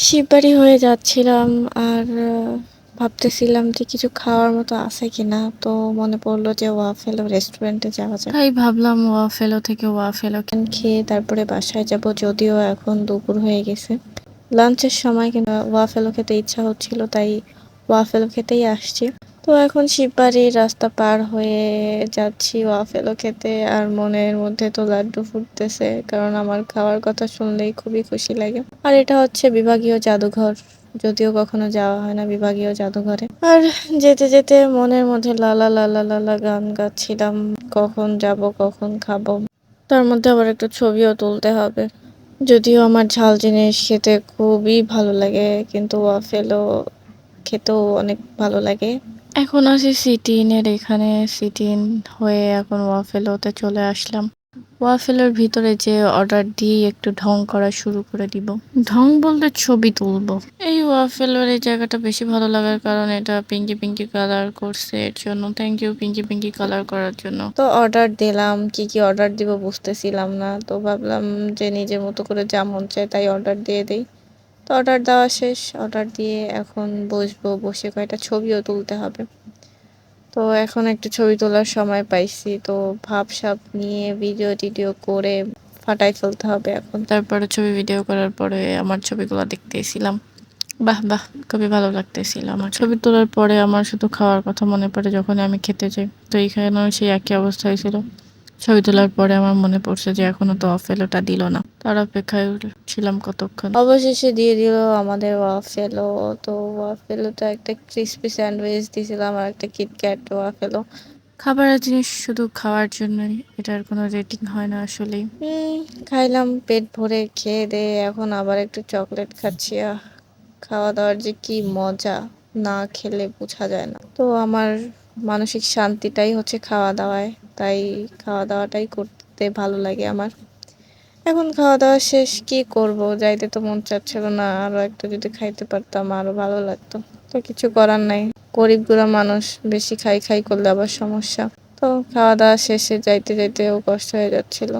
শিববাড়ি হয়ে যাচ্ছিলাম আর ভাবতেছিলাম যে কিছু খাওয়ার মতো আছে কিনা, তো মনে পড়লো যে ওয়াফেলো রেস্টুরেন্টে যাওয়া যায়, তাই ভাবলাম ওয়াফেলো থেকে ওয়াফেলো খেয়ে তারপরে বাসায় যাব। যদিও এখন দুপুর হয়ে গেছে, লাঞ্চের সময়, কিন্তু ওয়াফেলো খেতে ইচ্ছা হচ্ছিল, তাই ওয়াফেলো খেতেই আসছি। তো এখন শিববাড়ির রাস্তা পার হয়ে যাচ্ছি ওয়াফেলো খেতে, আর মনের মধ্যে তো লাড্ডু ফুটতেছে, কারণ আমার খাওয়ার কথা শুনলেই খুবই খুশি লাগে। আর এটা হচ্ছে বিভাগীয় জাদুঘর, যদিও কখনো যাওয়া হয় না বিভাগীয় জাদুঘরে। আর যেতে যেতে মনের মধ্যে লালা লালা লালা গান গাচ্ছিলাম, কখন যাব কখন খাবো, তার মধ্যে আবার একটা ছবিও তুলতে হবে। যদিও আমার ঝাল জিনিস খেতে খুবই ভালো লাগে, কিন্তু ওয়াফেলো খেতেও অনেক ভালো লাগে। এখন আছি সিটিনের এখানে, সিটিন হয়ে এখন ওয়াফেলোতে চলে আসলাম। ওয়াফেলের ভিতরে যে অর্ডার দিয়ে একটু ঢং করা শুরু করে দিব। ঢং বলতে ছবি তুলবো। এই ওয়াফেলের এই জায়গাটা বেশি ভালো লাগার কারণ এটা পিঙ্কি পিঙ্কি কালার করছে, এর জন্য thank you Pinky Pinky colour করার জন্য। তো অর্ডার দিলাম, কি কি অর্ডার দিব বুঝতেছিলাম না, তো ভাবলাম যে নিজের মতো করে যা মন চায় তাই অর্ডার দিয়ে দেই। তো অর্ডার দেওয়া শেষ, অর্ডার দিয়ে এখন বসবো, বসে কয়েকটা ছবিও তুলতে হবে। তো এখন একটু ছবি তোলার সময় পাইছি, তো ভাব সাব নিয়ে ভিডিও টিডিও করে ফাটাই ফেলতে হবে এখন। তারপরে ছবি ভিডিও করার পরে আমার ছবিগুলো দেখতেছিলাম, বাহ বাহ খুবই ভালো লাগতেছিল। আমার ছবি তোলার পরে আমার শুধু খাওয়ার কথা মনে পড়ে যখন আমি খেতে যাই। তো এইখানেও সেই একই অবস্থা হয়েছিল। ছবি তোলার পরে আমার মনে পড়ছে যে এখনো তো ওয়াফেলোটা দিল না, তার অপেক্ষায় ছিলাম কতক্ষণ। অবশেষে দিয়ে দিল আমাদের ওয়াফেলো। তো ওয়াফেলোটা একটা ক্রিসপি স্যান্ডউইচ দিয়েছিলাম আর একটা কিটক্যাট ওয়াফেলো। খাবারের জিনিস শুধু খাওয়ার জন্যই, এটার কোনো রেটিং হয় না আসলে। খাইলাম পেট ভরে, খেয়ে দিয়ে এখন আবার একটু চকলেট খাচ্ছি। খাওয়া দাওয়ার যে কি মজা, না খেলে বোঝা যায় না। তো আমার মানসিক শান্তিটাই হচ্ছে খাওয়া দাওয়ায়, তাই খাওয়া দাওয়াটাই করতে ভালো লাগে আমার। এখন খাওয়া দাওয়া শেষ, কি করব, যাইতে তো মন চাচ্ছিল না, আরো একটা যদি খাইতে পারতাম আরো ভালো লাগতো। তো কিছু করার নাই, গরিব গুড়া মানুষ, বেশি খাই খাই করলে আবার সমস্যা। তো খাওয়া দাওয়া শেষে যাইতে যাইতেও কষ্ট হয়ে যাচ্ছিল।